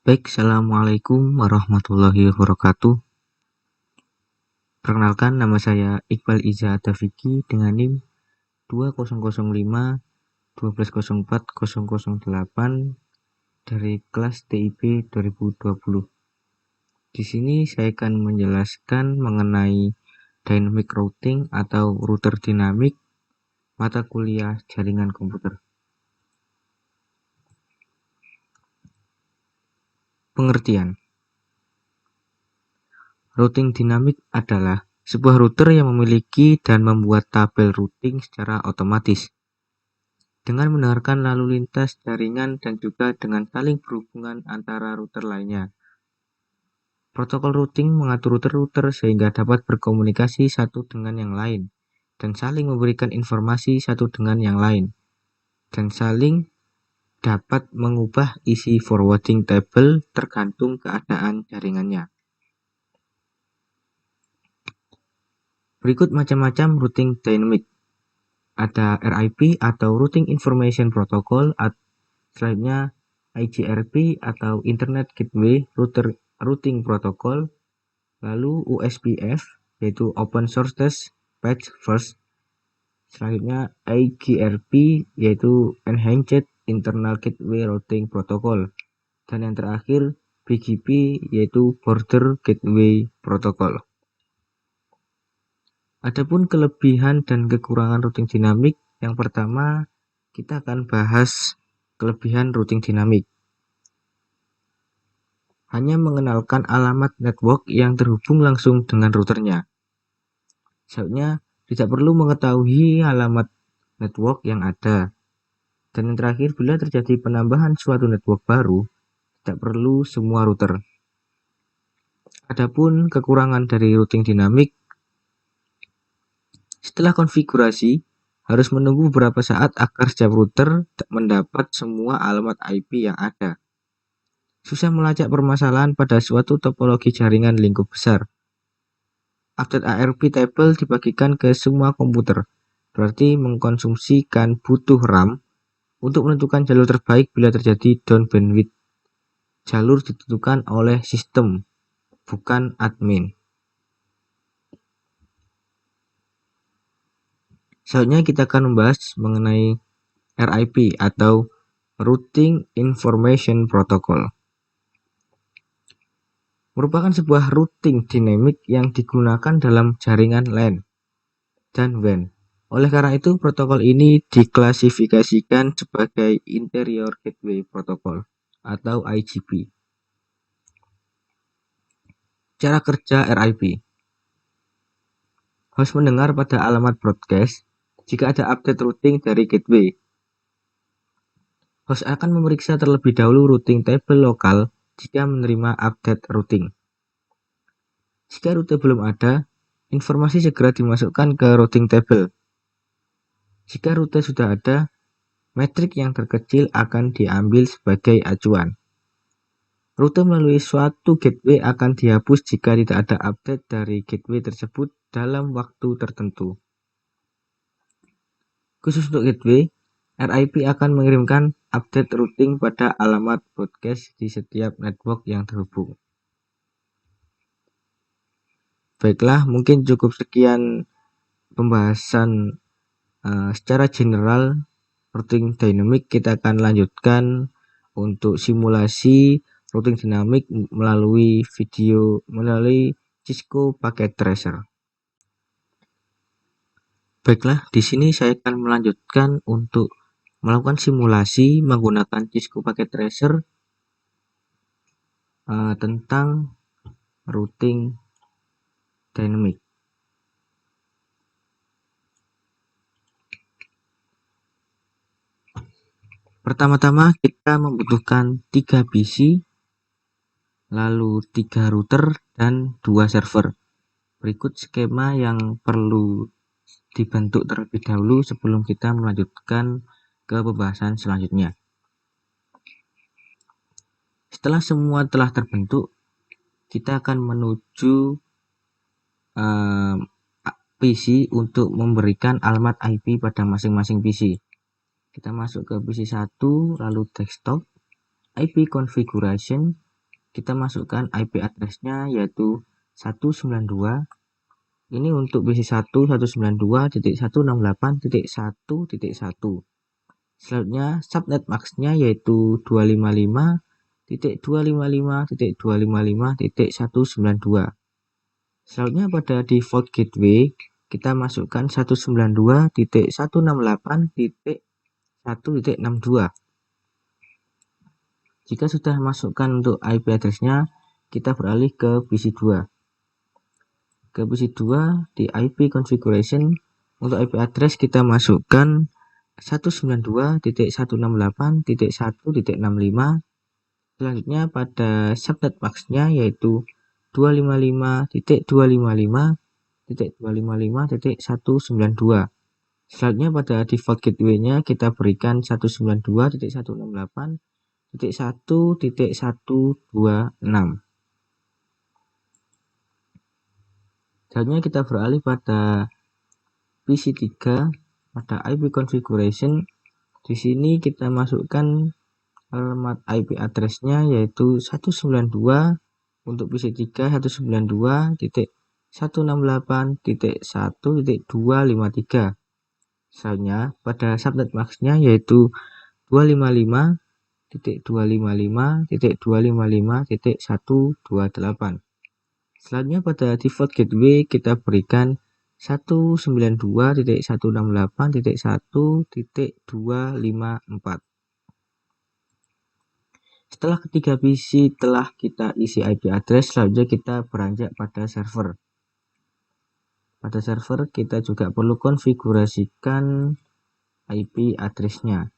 Baik, Assalamualaikum warahmatullahi wabarakatuh. Perkenalkan, nama saya Iqbal Iza Tafiki dengan NIM 2005 1204008 dari kelas TIP 2020. Di sini saya akan menjelaskan mengenai dynamic routing atau router dinamik mata kuliah jaringan komputer. Pengertian. Routing dinamik adalah sebuah router yang memiliki dan membuat tabel routing secara otomatis dengan mendengarkan lalu lintas jaringan dan juga dengan saling berhubungan antara router lainnya. Protokol routing mengatur router-router sehingga dapat berkomunikasi satu dengan yang lain dan saling memberikan informasi satu dengan yang lain dan saling dapat mengubah isi forwarding table tergantung keadaan jaringannya. Berikut macam-macam routing dynamic. Ada RIP atau Routing Information Protocol, selanjutnya IGRP atau Internet Gateway Routing Protocol, lalu USPF yaitu Open Source Patch First, selanjutnya IGRP yaitu Enhanced Internal Gateway Routing Protocol, dan yang terakhir BGP yaitu Border Gateway Protocol. Adapun kelebihan dan kekurangan routing dinamik, yang pertama kita akan bahas kelebihan routing dinamik. Hanya mengenalkan alamat network yang terhubung langsung dengan routernya. Selanjutnya, tidak perlu mengetahui alamat network yang ada. Dan yang terakhir, bila terjadi penambahan suatu network baru, tidak perlu semua router. Adapun kekurangan dari routing dinamik, setelah konfigurasi, harus menunggu beberapa saat agar setiap router mendapat semua alamat IP yang ada. Susah melacak permasalahan pada suatu topologi jaringan lingkup besar. Update ARP table dibagikan ke semua komputer, berarti mengkonsumsikan butuh RAM untuk menentukan jalur terbaik bila terjadi down bandwidth. Jalur ditentukan oleh sistem, bukan admin. Selanjutnya kita akan membahas mengenai RIP atau Routing Information Protocol. Merupakan sebuah routing dinamik yang digunakan dalam jaringan LAN dan WAN. Oleh karena itu, protokol ini diklasifikasikan sebagai Interior Gateway Protocol atau IGP. Cara kerja RIP. Host mendengar pada alamat broadcast jika ada update routing dari gateway. Host akan memeriksa terlebih dahulu routing table lokal jika menerima update routing. Jika rute belum ada, informasi segera dimasukkan ke routing table. Jika rute sudah ada, metrik yang terkecil akan diambil sebagai acuan. Rute melalui suatu gateway akan dihapus jika tidak ada update dari gateway tersebut dalam waktu tertentu. Khusus untuk gateway, RIP akan mengirimkan update routing pada alamat broadcast di setiap network yang terhubung. Baiklah, mungkin cukup sekian pembahasan secara general routing dynamic. Kita akan lanjutkan untuk simulasi routing dinamik melalui Cisco Packet Tracer. Baiklah, di sini saya akan melanjutkan untuk melakukan simulasi menggunakan Cisco Packet Tracer tentang routing dynamic. Pertama-tama kita membutuhkan 3 PC, lalu 3 router dan 2 server. Berikut skema yang perlu dibentuk terlebih dahulu sebelum kita melanjutkan ke pembahasan selanjutnya. Setelah semua telah terbentuk, kita akan menuju PC untuk memberikan alamat IP pada masing-masing PC. Kita masuk ke PC 1, lalu desktop, IP configuration, kita masukkan IP address-nya yaitu 192. Ini untuk PC 1 192.168.1.1. Selanjutnya subnet max-nya yaitu 255.255.255.192. Selanjutnya pada default gateway kita masukkan 192.168.1.62. Jika sudah masukkan untuk IP address-nya, kita beralih ke PC 2. Ke PC 2 di IP configuration untuk IP address kita masukkan 192.168.1.65. Selanjutnya pada subnet max-nya yaitu 255.255.255.192. Selanjutnya pada default gateway-nya kita berikan 192.168.1.126. Selanjutnya kita beralih pada PC 3 pada IP configuration. Di sini kita masukkan alamat IP address-nya yaitu 192 untuk PC 3 192.168.1.253. Selanjutnya pada subnet max-nya yaitu 255.255.255.128. Selanjutnya pada default gateway kita berikan 192.168.1.254. Setelah ketiga PC telah kita isi IP address, selanjutnya kita beranjak pada server. Pada server kita juga perlu konfigurasikan IP address-nya.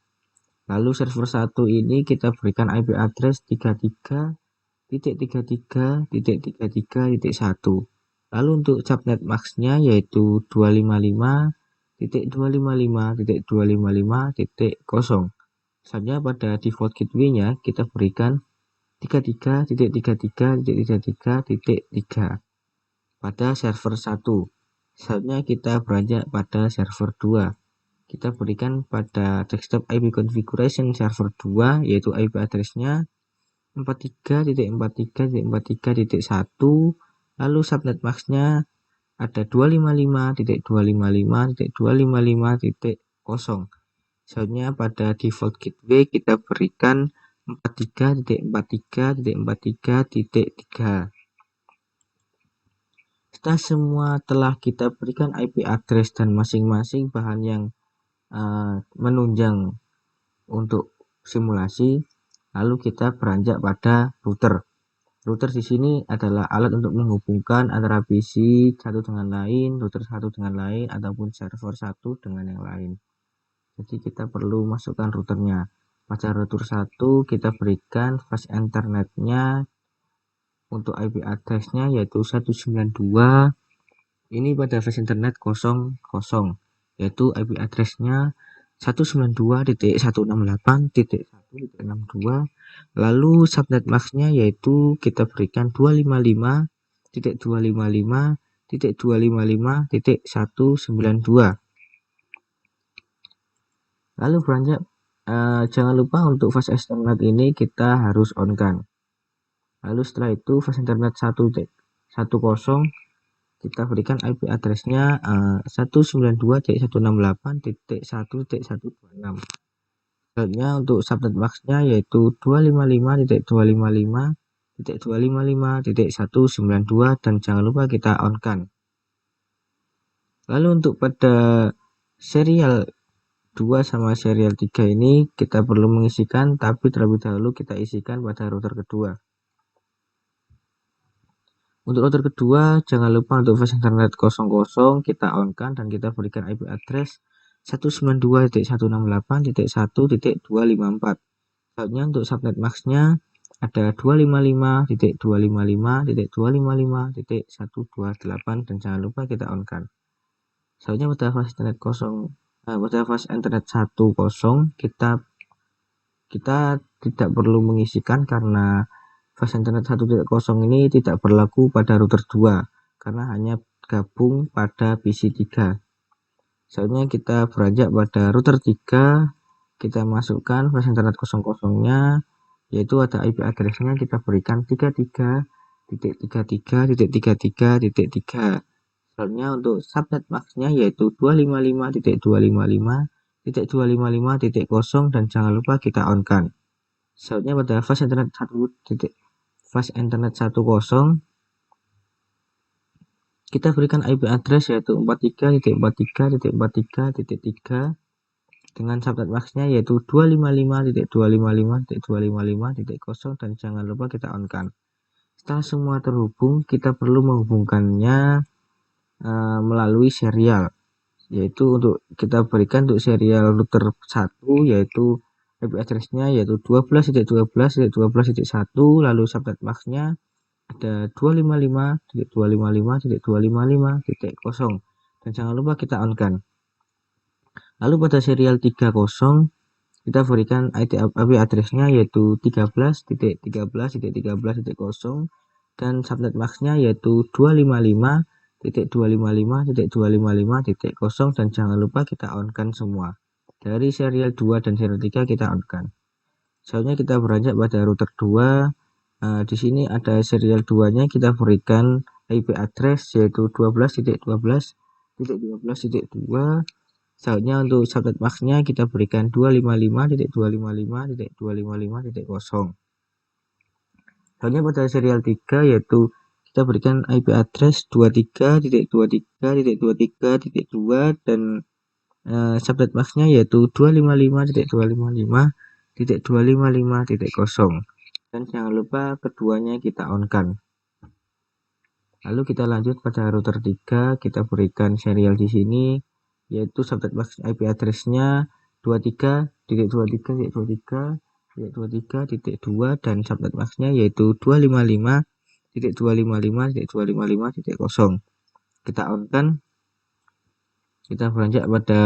Lalu server 1 ini kita berikan IP address 33.33.33.1. Lalu untuk subnet max-nya yaitu 255.255.255.0. Selanjutnya pada default gateway-nya kita berikan 33.33.33.3 pada server 1. Selanjutnya kita beranjak pada server 2. Kita berikan pada desktop IP configuration server 2 yaitu IP address-nya 43.43.43.1. Lalu subnet max-nya ada 255.255.255.0. Selanjutnya pada default gateway kita berikan 43.43.43.3. Setelah semua telah kita berikan IP address dan masing-masing bahan yang menunjang untuk simulasi, lalu kita beranjak pada router. Router di sini adalah alat untuk menghubungkan antara PC satu dengan lain, router satu dengan lain, ataupun server satu dengan yang lain. Jadi kita perlu masukkan routernya. Pada router 1 kita berikan fast internetnya untuk IP address-nya yaitu 192. Ini pada fast internet 00 yaitu IP address-nya 192.168.1.62. Lalu subnet max-nya yaitu kita berikan 255.255.255.192. Lalu beranjak jangan lupa untuk fast internet ini kita harus on-kan. Lalu setelah itu fast internet 1.10 kita berikan IP address-nya 192.168.1.126. Selanjutnya untuk subnet max-nya yaitu 255.255.255.192 dan jangan lupa kita on-kan. Lalu untuk pada serial 2 sama serial 3 ini kita perlu mengisikan, tapi terlebih dahulu kita isikan pada router kedua. Untuk router kedua jangan lupa untuk fast internet 00 kita on-kan dan kita berikan IP address 192.168.1.254. Selanjutnya untuk subnet max-nya ada 255.255.255.128 dan jangan lupa kita on-kan. Selanjutnya pada fast internet 10 kita tidak perlu mengisikan karena fast internet 1.0 ini tidak berlaku pada router 2 karena hanya gabung pada PC 3. Selanjutnya kita beranjak pada router 3, kita masukkan fast internet 00-nya yaitu ada IP address-nya kita berikan 33.33.33.3. Selanjutnya untuk subnet max-nya yaitu 255.255.255.0 dan jangan lupa kita on-kan. Selanjutnya pada fast internet 10 kita berikan IP address yaitu 43.43.43.3 dengan subnet max-nya yaitu 255.255.255.0 dan jangan lupa kita on-kan. Setelah semua terhubung, kita perlu menghubungkannya melalui serial, yaitu untuk kita berikan untuk serial router 1 yaitu IP address-nya yaitu 12.12.12.1, lalu subnet max-nya ada 255.255.255.0 dan jangan lupa kita on-kan. Lalu pada serial 30 kita berikan IP address-nya yaitu 13.13.13.0 dan subnet max-nya yaitu 255.255.255.0 dan jangan lupa kita on-kan semua. Dari serial 2 dan serial 3 kita on-kan. Selanjutnya kita beranjak pada router 2. Di sini ada serial 2-nya kita berikan IP address yaitu 12.12.12.2. Selanjutnya untuk subnet max-nya kita berikan 255.255.255.0. Selanjutnya pada serial 3 yaitu kita berikan IP address 23.23.23.2 dan subnet max-nya yaitu 255.255.255.0 dan jangan lupa keduanya kita on-kan. Lalu kita lanjut pada router 3, kita berikan serial di sini yaitu subnet max IP address-nya 23.23.23.23.2 dan subnet max-nya yaitu 255.255.255.0. Kita on-kan. Kita beranjak pada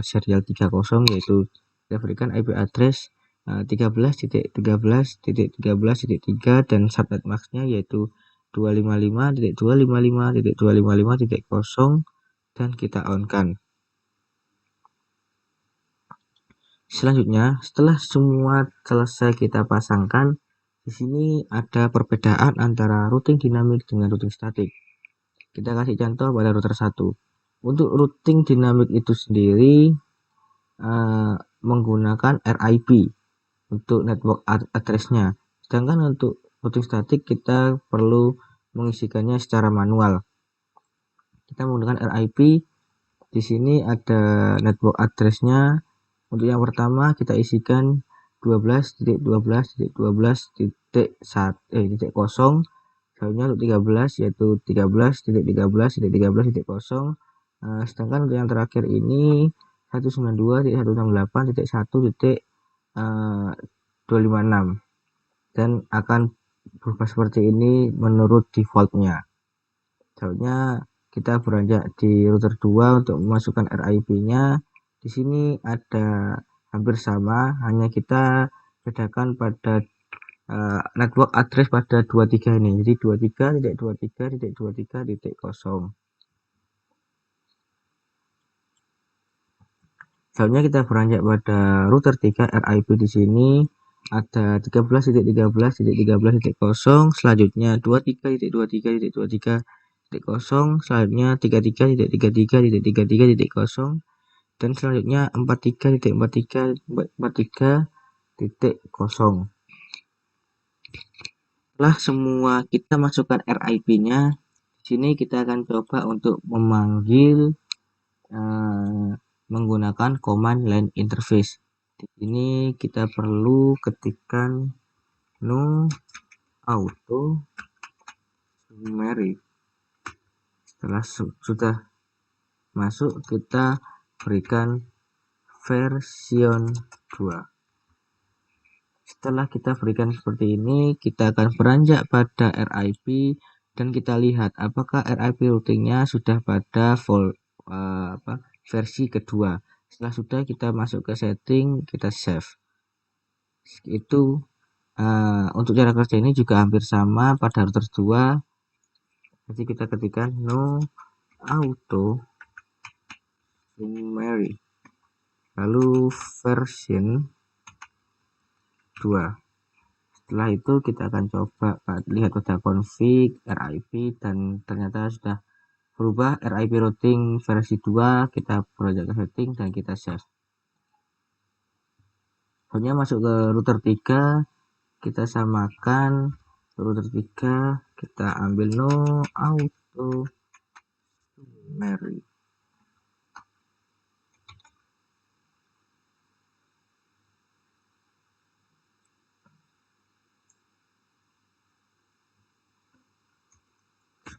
serial 30 yaitu kita berikan IP address 13.13.13.3 dan subnet max-nya yaitu 255.255.255.0 dan kita on-kan. Selanjutnya, setelah semua selesai kita pasangkan, di sini ada perbedaan antara routing dinamik dengan routing statik. Kita kasih contoh pada router 1. Untuk routing dinamik itu sendiri menggunakan RIP untuk network address-nya. Sedangkan untuk routing statik kita perlu mengisikannya secara manual. Kita menggunakan RIP. Di sini ada network address-nya. Untuk yang pertama kita isikan 12.12.12.0. Selanjutnya untuk 13 yaitu 13.13.13.13.0. Sedangkan untuk yang terakhir ini 192.168.1.256 dan akan berubah seperti ini menurut defaultnya. Selanjutnya kita beranjak di router 2 untuk memasukkan RIP-nya. Di sini ada hampir sama, hanya kita bedakan pada network address pada 23 ini. Jadi 23.23.23.0. Selanjutnya kita beranjak pada router 3 RIP di sini ada 13.13.13.0, selanjutnya 23.23.23.0, selanjutnya 33.33.33.0 dan selanjutnya 43.43.43.0. Setelah semua kita masukkan RIP-nya, di sini kita akan coba untuk memanggil menggunakan command line interface. Di sini kita perlu ketikkan no auto summary. Setelah sudah masuk, kita berikan version 2. Setelah kita berikan seperti ini, kita akan beranjak pada RIP dan kita lihat apakah RIP routingnya sudah pada versi kedua. Setelah sudah, kita masuk ke setting, kita save. Itu untuk cara kerja ini juga hampir sama pada router 2. Jadi kita ketikkan no auto summary lalu version 2. Setelah itu kita akan coba lihat pada config RIP dan ternyata sudah berubah RIP routing versi 2. Kita project setting dan kita save. Pokoknya masuk ke router 3, kita samakan router 3, kita ambil no auto summary.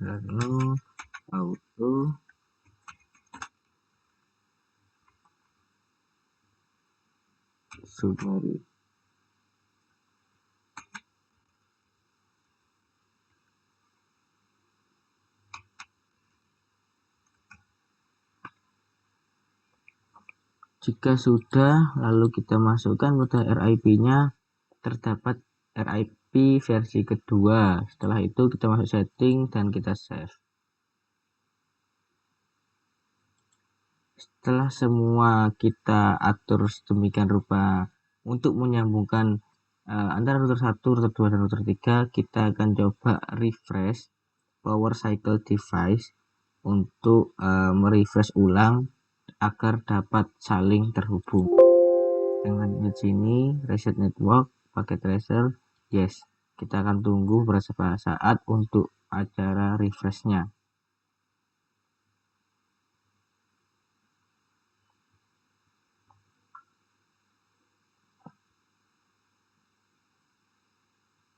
No auto summary. Jika sudah, lalu kita masukkan pada RIP-nya, terdapat RIP versi kedua. Setelah itu kita masuk setting dan kita save. Setelah semua kita atur sedemikian rupa untuk menyambungkan antara router 1, router 2, dan router 3, kita akan coba refresh power cycle device untuk merefresh ulang agar dapat saling terhubung. Dengan di sini reset network, paket tracer, yes. Kita akan tunggu beberapa saat untuk acara refreshnya.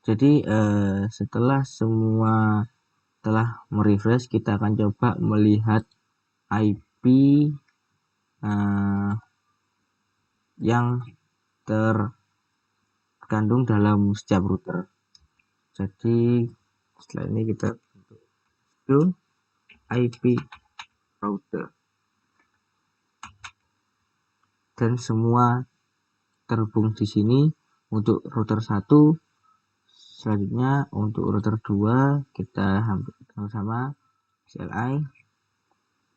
Jadi setelah semua telah merefresh, kita akan coba melihat IP yang terkandung dalam setiap router. Jadi setelah ini kita do IP router dan semua terhubung di sini untuk router 1. Selanjutnya untuk router 2 kita hampir sama CLI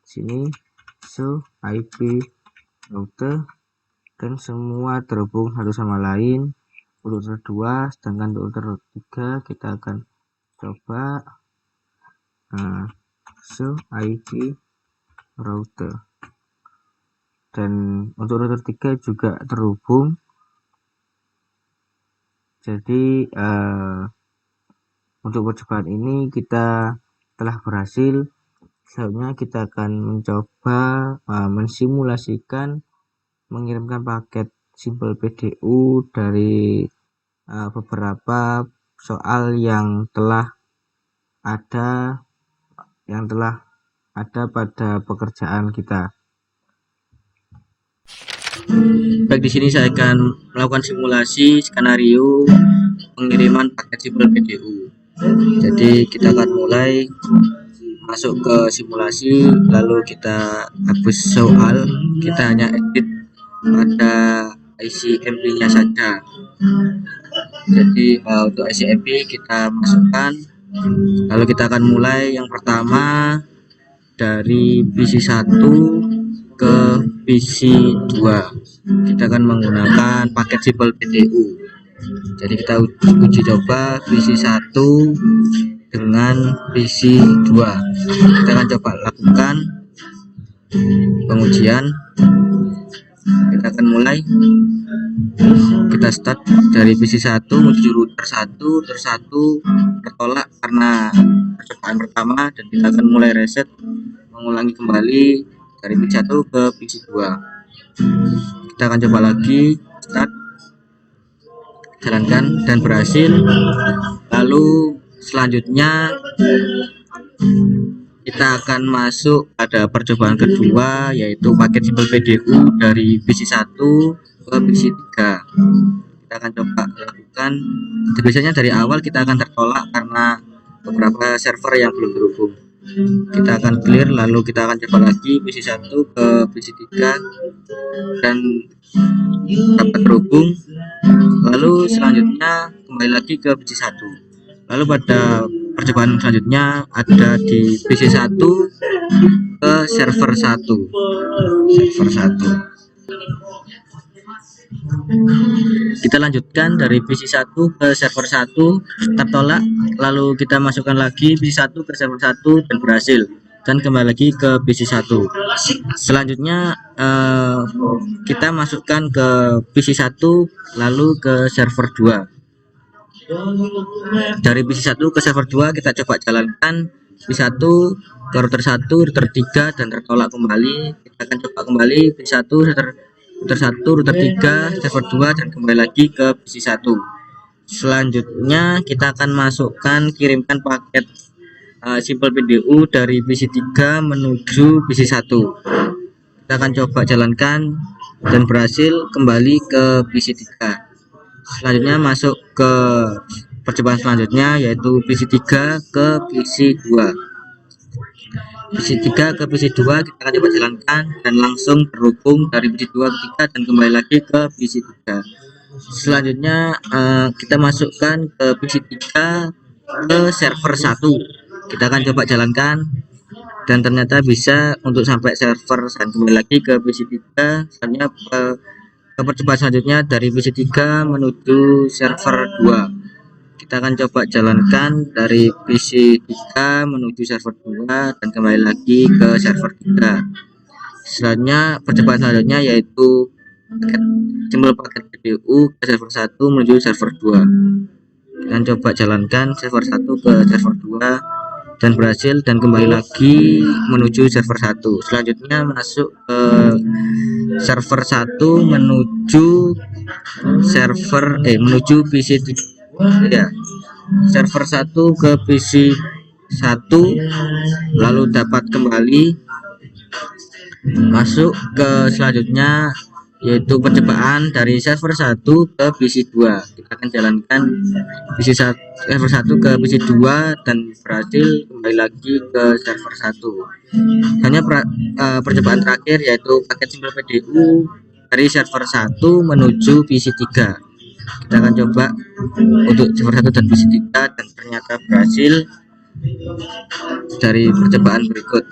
sini show IP router dan semua terhubung satu sama lain untuk router 2. Sedangkan untuk router 3 kita akan coba show IP router dan untuk router 3 juga terhubung. Jadi untuk percobaan ini kita telah berhasil. Selanjutnya kita akan mencoba mensimulasikan mengirimkan paket simple PDU dari beberapa soal yang telah ada pada pekerjaan kita. Baik, di sini saya akan melakukan simulasi skenario pengiriman paket simple PDU. Jadi kita akan mulai masuk ke simulasi, lalu kita hapus soal, kita hanya edit pada ICMP-nya saja. Jadi untuk ICMP kita masukkan, lalu kita akan mulai yang pertama dari PC1 ke PC2. Kita akan menggunakan paket simple PDU. Jadi kita uji coba PC1 dengan PC2. Kita akan coba lakukan pengujian. Kita akan mulai, kita start dari PC1 menuju router 1. Router 1 tertolak karena percobaan pertama, dan kita akan mulai reset, mengulangi kembali dari PC1 ke PC2. Kita akan coba lagi, start, jalankan, dan berhasil. Lalu selanjutnya kita akan masuk pada percobaan kedua, yaitu paket simple PDU dari PC1 ke PC3. Kita akan coba lakukan. Biasanya dari awal kita akan tertolak karena beberapa server yang belum terhubung. Kita akan clear, lalu kita akan coba lagi PC1 ke PC3 dan dapat terhubung. Lalu selanjutnya kembali lagi ke PC1. Lalu pada percobaan selanjutnya ada di PC1 ke server 1. Kita lanjutkan dari PC1 ke server 1, tertolak, lalu kita masukkan lagi PC1 ke server 1 dan berhasil, dan kembali lagi ke PC1. Selanjutnya kita masukkan ke PC1 lalu ke server 2. Dari PC1 ke server 2 kita coba jalankan PC1 ke router 1, router 3 dan tertolak kembali. Kita akan coba kembali PC1, router 1, router 3, server 2 dan kembali lagi ke PC1. Selanjutnya kita akan masukkan kirimkan paket Simple PDU dari PC3 menuju PC1. Kita akan coba jalankan dan berhasil, kembali ke PC3. Selanjutnya masuk ke percobaan selanjutnya, yaitu PC3 ke PC2. PC3 ke PC2 kita akan coba jalankan dan langsung terhubung dari PC2 ke 3 dan kembali lagi ke PC3. Selanjutnya kita masukkan ke PC3 ke server 1. Kita akan coba jalankan dan ternyata bisa untuk sampai server dan kembali lagi ke PC3. Selanjutnya ke percobaan selanjutnya dari PC3 menuju server 2. Kita akan coba jalankan dari PC3 menuju server 2 dan kembali lagi ke server 3. Selanjutnya percobaan selanjutnya yaitu paket PDU ke server 1 menuju server 2. Kita coba jalankan server 1 ke server 2 dan berhasil, dan kembali lagi menuju server 1. Selanjutnya masuk ke server 1 menuju server menuju PC ya, server 1 ke PC 1, lalu dapat kembali masuk ke selanjutnya yaitu percobaan dari server 1 ke PC2. Kita akan jalankan server 1 ke PC2 dan berhasil, kembali lagi ke server 1. Hanya percobaan terakhir yaitu paket Simple PDU dari server 1 menuju PC3. Kita akan coba untuk server 1 dan PC3 dan ternyata berhasil dari percobaan berikut.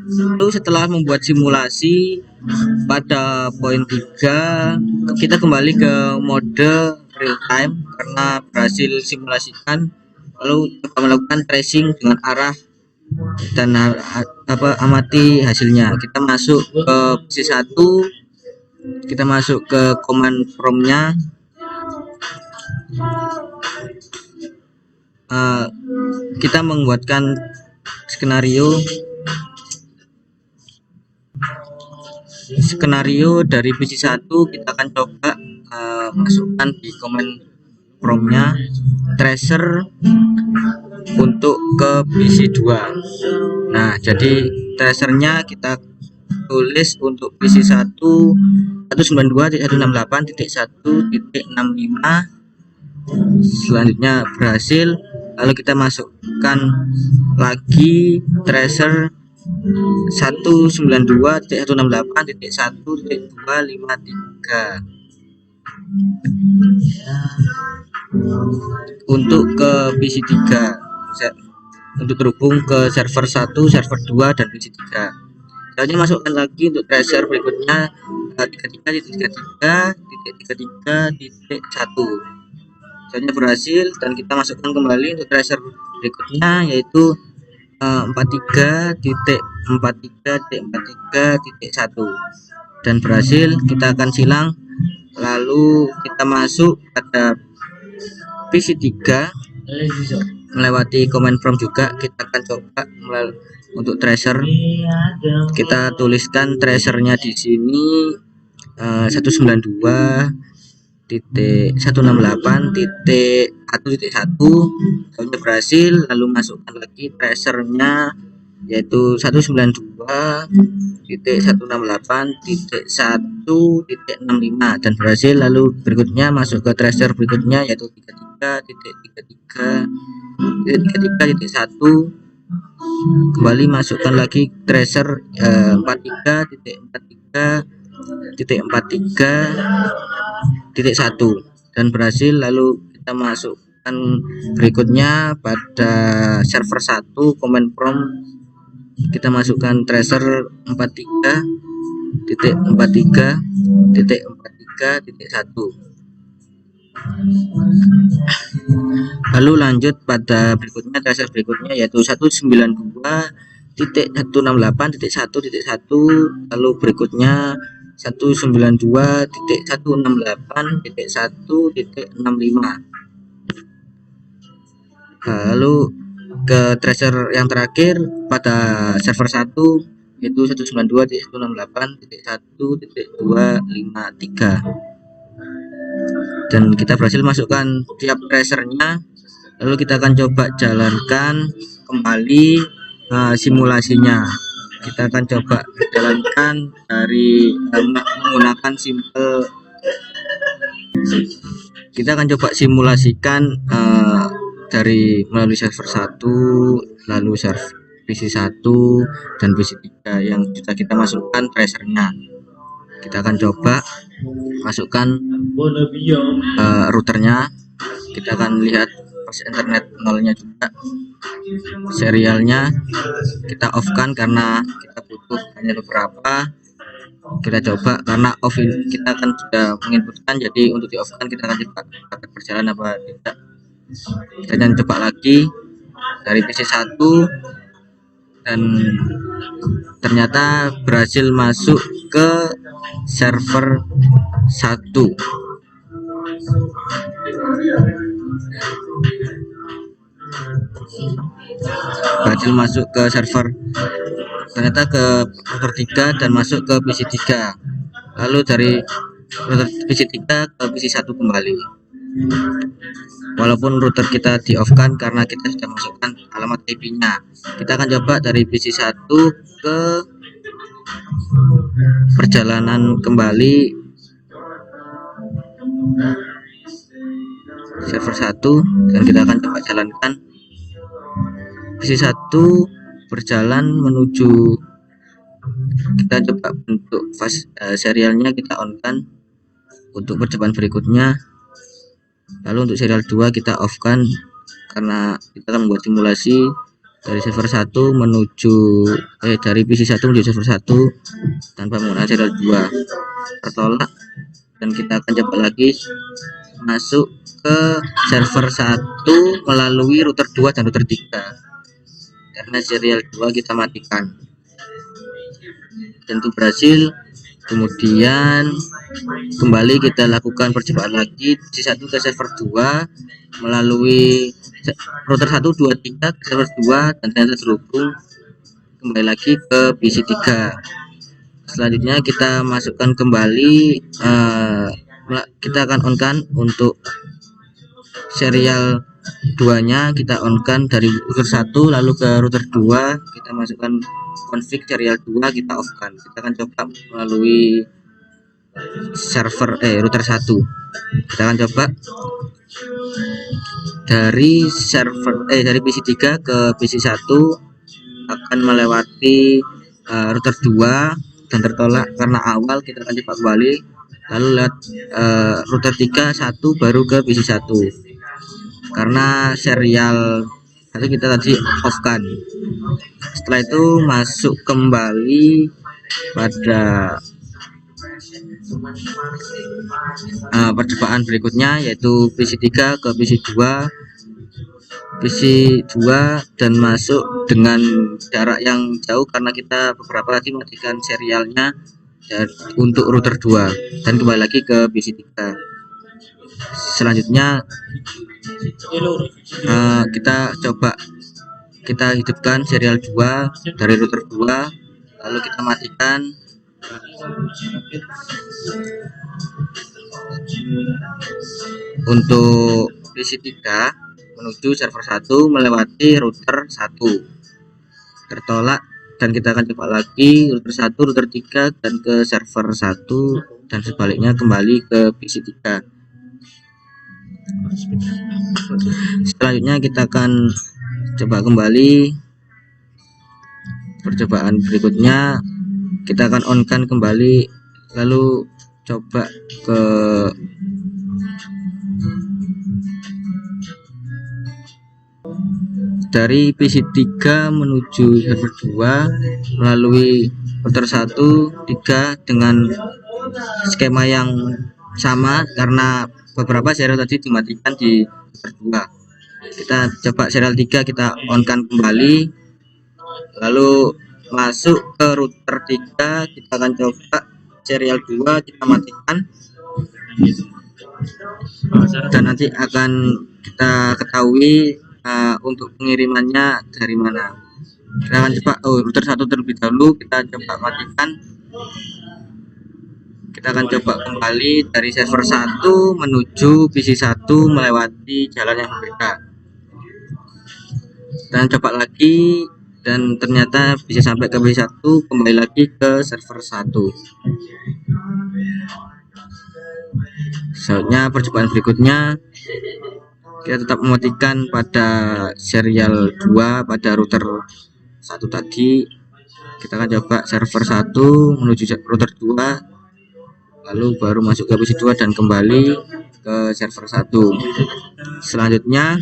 Lalu setelah membuat simulasi pada poin 3, kita kembali ke mode real time karena berhasil simulasikan, lalu coba melakukan tracing dengan arah dan amati hasilnya. Kita masuk ke PC1, kita masuk ke command prompt-nya, kita membuatkan skenario dari PC1. Kita akan coba masukkan di command prompt-nya tracer untuk ke PC2. Nah, jadi tracernya kita tulis untuk PC1 192.168.1.65. selanjutnya berhasil, lalu kita masukkan lagi tracer 192.168.1.253 untuk ke PC3 untuk terhubung ke server 1, server 2 dan PC3. Selanjutnya masukkan lagi untuk tracer berikutnya 33.33.33.1. Selanjutnya berhasil, dan kita masukkan kembali untuk tracer berikutnya yaitu 43.43.43.1 dan berhasil. Kita akan silang, lalu kita masuk pada PC3 melewati command prompt juga. Kita akan coba untuk tracer, kita tuliskan tracernya di sini 192.168.1.1. Sudah berhasil, lalu masukkan lagi tracernya yaitu 192.168.1.65 dan berhasil. Lalu berikutnya masuk ke tracer berikutnya yaitu 33.33.1. kembali masukkan lagi tracer 43.43.43.1 dan berhasil. Lalu kita masukkan berikutnya pada server 1 command prompt, kita masukkan tracer 43.43.43 PC3.1. Lalu lanjut pada berikutnya, tracer berikutnya yaitu 192.168.1.1, lalu berikutnya 192.168.1.65. Lalu ke tracer yang terakhir pada server 1 yaitu 192.168.1.253, dan kita berhasil masukkan tiap tracernya. Lalu kita akan coba jalankan kembali simulasinya. Kita akan coba jalankan dari menggunakan simple. Kita akan coba simulasikan dari melalui server 1, lalu server PC1 dan PC3 yang sudah kita masukkan tracernya. Kita akan coba masukkan routernya. Kita akan lihat pas internet nolnya juga, serialnya kita off kan karena kita butuh hanya beberapa. Kita coba karena off kita akan sudah menginputkan, jadi untuk di off kan kita akan coba akan berjalan apa tidak. Kita akan coba lagi dari PC1 dan ternyata berhasil masuk ke server 1. Berhasil masuk ke server, ternyata ke router 3 dan masuk ke PC3. Lalu dari router PC3 ke PC1 kembali. Walaupun router kita di off kan karena kita sudah masukkan alamat IP-nya. Kita akan coba dari PC1 ke perjalanan kembali server 1 dan kita akan coba jalankan. PC1 berjalan menuju, kita coba bentuk fast serialnya kita on kan untuk percobaan berikutnya. Lalu untuk serial 2 kita off kan karena kita akan membuat simulasi dari server 1 menuju dari PC1 menuju server 1 tanpa menggunakan serial 2, tertolak. Dan kita akan coba lagi masuk ke server 1 melalui router 2 dan router 3 karena serial 2 kita matikan. Tentu berhasil. Kemudian kembali kita lakukan percobaan lagi PC1 ke server 2 melalui router 1 2 3 ke server 2 dan ternyata terhubung kembali lagi ke PC3. Selanjutnya kita masukkan kembali, kita akan on kan untuk serial 2 nya kita on kan dari router 1 lalu ke router 2 kita masukkan config serial 2 kita off kan. Kita akan coba melalui server router 1. Kita akan coba dari server dari PC3 ke PC1 akan melewati router 2 dan tertolak karena awal. Kita akan coba kembali lalu lihat router 3 1 baru ke PC1 karena serial satu kita tadi off kan. Setelah itu masuk kembali pada percobaan berikutnya yaitu PC3 ke PC2 dan masuk dengan jarak yang jauh karena kita beberapa tadi matikan serialnya untuk router 2 dan kembali lagi ke PC3. Selanjutnya kita hidupkan serial 2 dari router 2 lalu kita matikan. Untuk PC3 menuju server 1 melewati router 1 tertolak dan kita akan coba lagi router 1 router 3 dan ke server 1 dan sebaliknya kembali ke PC3. Selanjutnya kita akan coba kembali percobaan berikutnya. Kita akan on kan kembali lalu coba ke dari PC3 menuju server 2 melalui router 1 3 dengan skema yang sama karena beberapa serial tadi dimatikan di router 2. Kita coba serial 3 kita on-kan kembali, lalu masuk ke router 3, kita akan coba serial 2 kita matikan, dan nanti akan kita ketahui untuk pengirimannya dari mana. Kita akan coba router 1 terlebih dahulu, kita coba matikan. Kita akan coba kembali dari server 1 menuju PC 1 melewati jalan yang berbeda. Dan coba lagi, dan ternyata bisa sampai ke PC 1, kembali lagi ke server 1. Selanjutnya percobaan berikutnya kita tetap mematikan pada serial 2 pada router 1 tadi. Kita akan coba server 1 menuju router 2, lalu baru masuk ke PC 2 dan kembali ke server 1. Selanjutnya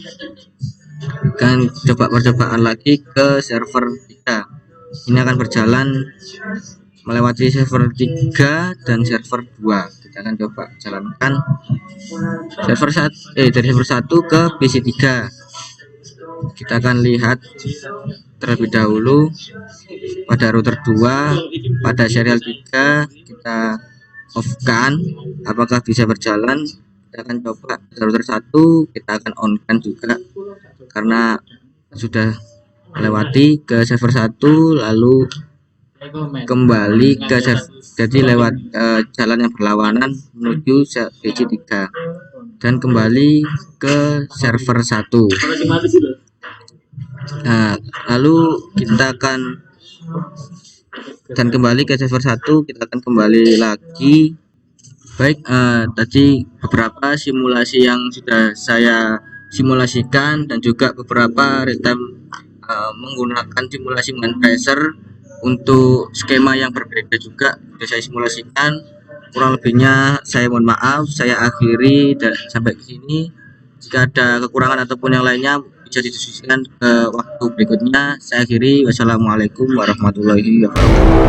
akan coba percobaan lagi ke server 3. Ini akan berjalan melewati server 3 dan server 2. Kita akan coba jalankan server 1 dari server 1 ke PC 3. Kita akan lihat terlebih dahulu pada router 2 pada serial 3 kita off-kan apakah bisa berjalan. Kita akan coba pada router 1 kita akan on-kan juga karena sudah melewati ke server 1 lalu kembali ke server, jadi lewat jalan yang berlawanan menuju PC 3 dan kembali ke server 1. Nah, lalu kita akan dan kembali ke server 1, kita akan kembali lagi. Baik, tadi beberapa simulasi yang sudah saya simulasikan dan juga beberapa real time menggunakan simulasi dengan tracer untuk skema yang berbeda juga sudah saya simulasikan. Kurang lebihnya saya mohon maaf, saya akhiri dan sampai ke sini. Jika ada kekurangan ataupun yang lainnya bisa didiskusikan ke waktu berikutnya. Saya akhiri. Wassalamualaikum warahmatullahi wabarakatuh.